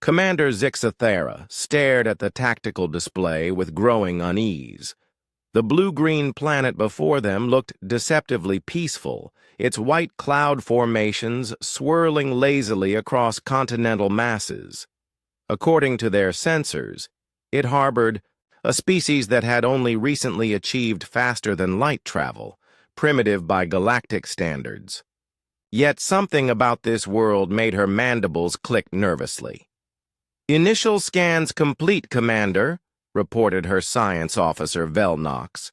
Commander Zixathera stared at the tactical display with growing unease. The blue-green planet before them looked deceptively peaceful, its white cloud formations swirling lazily across continental masses. According to their sensors, it harbored a species that had only recently achieved faster-than-light travel, primitive by galactic standards. Yet something about this world made her mandibles click nervously. "Initial scans complete, Commander," reported her science officer, Velnox.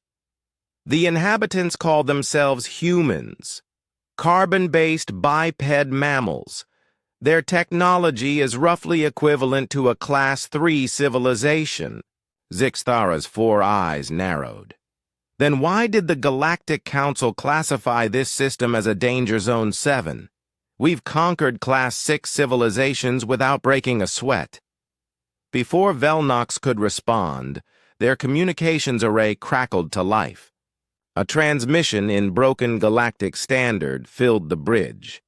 "The inhabitants call themselves humans, carbon-based biped mammals. Their technology is roughly equivalent to a Class 3 civilization." Zixthara's four eyes narrowed. "Then why did the Galactic Council classify this system as a Danger Zone 7? We've conquered Class 6 civilizations without breaking a sweat." Before Velnox could respond, their communications array crackled to life. A transmission in broken galactic standard filled the bridge.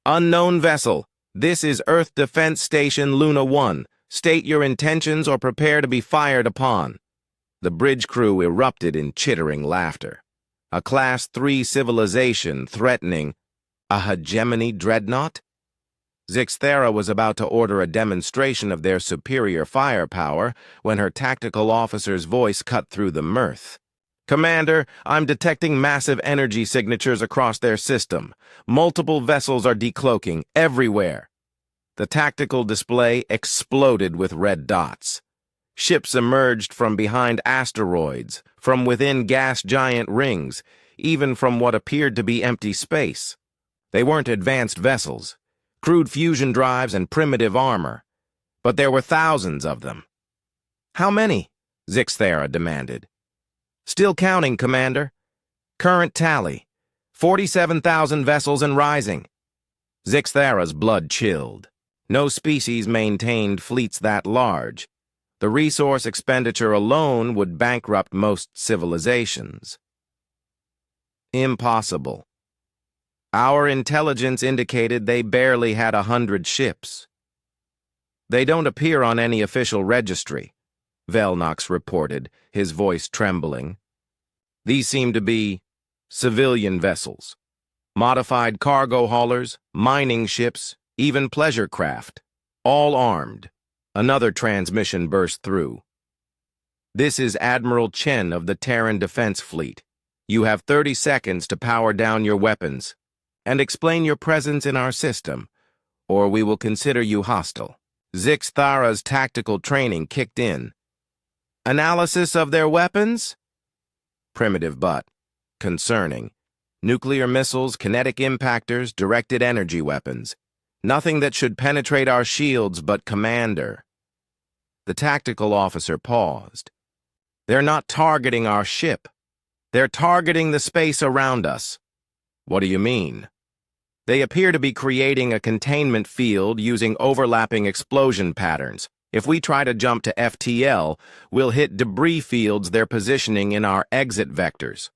"Unknown vessel, this is Earth Defense Station Luna 1. State your intentions or prepare to be fired upon." The bridge crew erupted in chittering laughter. A Class 3 civilization threatening a hegemony dreadnought? Zixthera was about to order a demonstration of their superior firepower when her tactical officer's voice cut through the mirth. "Commander, I'm detecting massive energy signatures across their system. Multiple vessels are decloaking everywhere." The tactical display exploded with red dots. Ships emerged from behind asteroids, from within gas giant rings, even from what appeared to be empty space. They weren't advanced vessels, crude fusion drives and primitive armor, but there were thousands of them. "How many?" Zixthera demanded. "Still counting, Commander. Current tally, 47,000 vessels and rising." Zixthera's blood chilled. No species maintained fleets that large. The resource expenditure alone would bankrupt most civilizations. "Impossible. Our intelligence indicated they barely had 100 ships." "They don't appear on any official registry," Velnox reported, his voice trembling. "These seem to be civilian vessels. Modified cargo haulers, mining ships, even pleasure craft, all armed." Another transmission burst through. "This is Admiral Chen of the Terran Defense Fleet. You have 30 seconds to power down your weapons and explain your presence in our system, or we will consider you hostile." Zixthara's tactical training kicked in. "Analysis of their weapons?" "Primitive but concerning. Nuclear missiles, kinetic impactors, directed energy weapons. Nothing that should penetrate our shields, but Commander." The tactical officer paused. "They're not targeting our ship. They're targeting the space around us." "What do you mean?" "They appear to be creating a containment field using overlapping explosion patterns. If we try to jump to FTL, we'll hit debris fields they're positioning in our exit vectors."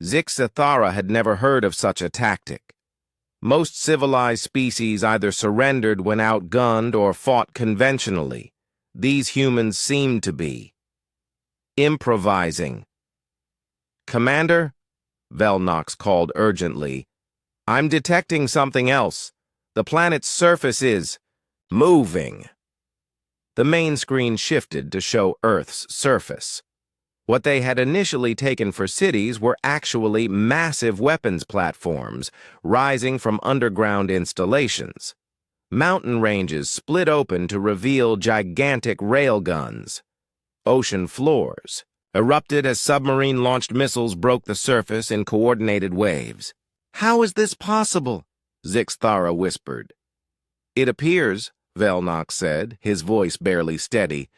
Zixathara had never heard of such a tactic. Most civilized species either surrendered when outgunned or fought conventionally. These humans seemed to be improvising. "Commander," Velnox called urgently, "I'm detecting something else. The planet's surface is moving." The main screen shifted to show Earth's surface. What they had initially taken for cities were actually massive weapons platforms rising from underground installations. Mountain ranges split open to reveal gigantic railguns. Ocean floors erupted as submarine-launched missiles broke the surface in coordinated waves. "How is this possible?" Zixthara whispered. "It appears," Velnox said, his voice barely steady,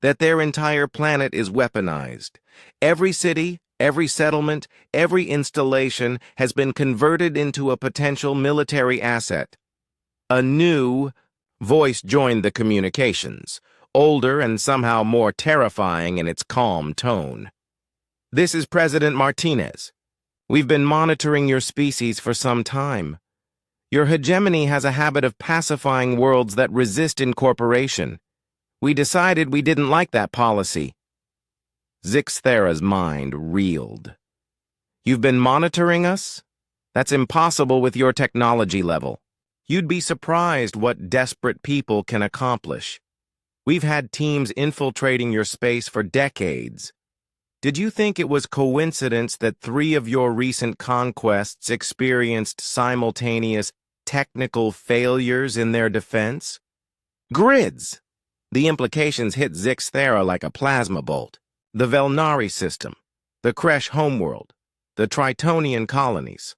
"that their entire planet is weaponized. Every city, every settlement, every installation has been converted into a potential military asset." A new voice joined the communications, older and somehow more terrifying in its calm tone. "This is President Martinez. We've been monitoring your species for some time. Your hegemony has a habit of pacifying worlds that resist incorporation. We decided we didn't like that policy. Zixthera's mind reeled. You've been monitoring us? That's impossible with your technology level. You'd be surprised what desperate people can accomplish. We've had teams infiltrating your space for decades. Did you think it was coincidence that 3 of your recent conquests experienced simultaneous technical failures in their defense? Grids! The implications hit Zixthera like a plasma bolt. The Velnari system, the Kresh homeworld, the Tritonian colonies.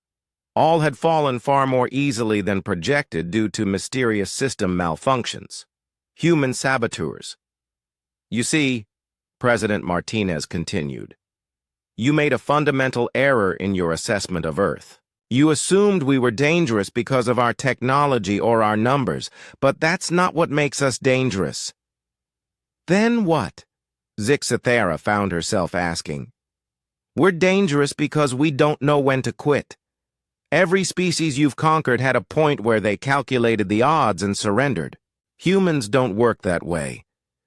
All had fallen far more easily than projected due to mysterious system malfunctions. Human saboteurs. You see, President Martinez continued, you made a fundamental error in your assessment of Earth. You assumed we were dangerous because of our technology or our numbers, but that's not what makes us dangerous. Then what? Zixthera found herself asking. We're dangerous because we don't know when to quit. Every species you've conquered had a point where they calculated the odds and surrendered. Humans don't work that way.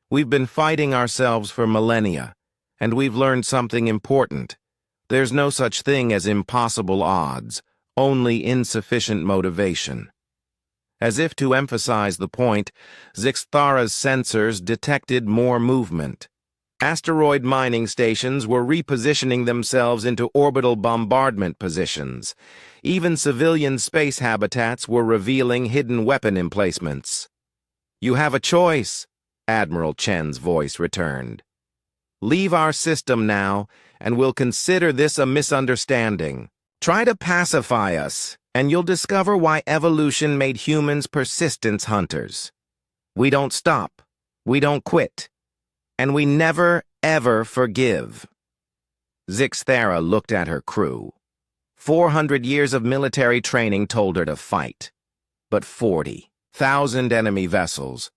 We've been fighting ourselves for millennia, and we've learned something important. There's no such thing as impossible odds, only insufficient motivation. As if to emphasize the point, Zixthera's sensors detected more movement. Asteroid mining stations were repositioning themselves into orbital bombardment positions. Even civilian space habitats were revealing hidden weapon emplacements. You have a choice, Admiral Chen's voice returned. Leave our system now, and we'll consider this a misunderstanding. Try to pacify us, and you'll discover why evolution made humans persistence hunters. We don't stop, we don't quit, and we never, ever forgive. Zixthera looked at her crew. 400 years of military training told her to fight. But 40,000 enemy vessels,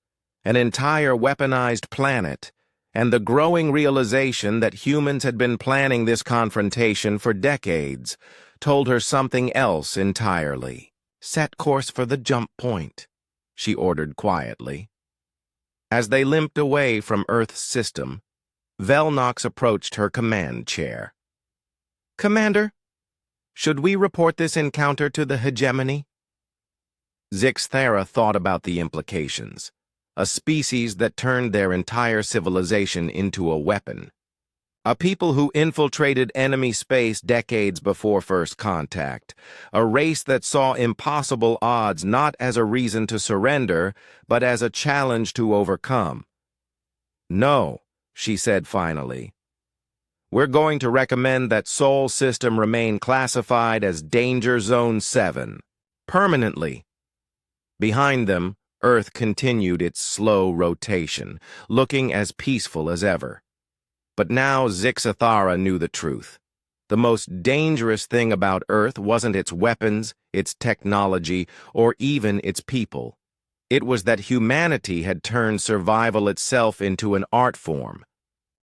an entire weaponized planet, and the growing realization that humans had been planning this confrontation for decades told her something else entirely. Set course for the jump point, she ordered quietly. As they limped away from Earth's system, Velnox approached her command chair. Commander, should we report this encounter to the hegemony? Zixthera thought about the implications. A species that turned their entire civilization into a weapon. A people who infiltrated enemy space decades before first contact. A race that saw impossible odds not as a reason to surrender, but as a challenge to overcome. No, she said finally. We're going to recommend that Sol system remain classified as Danger Zone 7. Permanently. Behind them, Earth continued its slow rotation, looking as peaceful as ever. But now Zixthera knew the truth. The most dangerous thing about Earth wasn't its weapons, its technology, or even its people. It was that humanity had turned survival itself into an art form.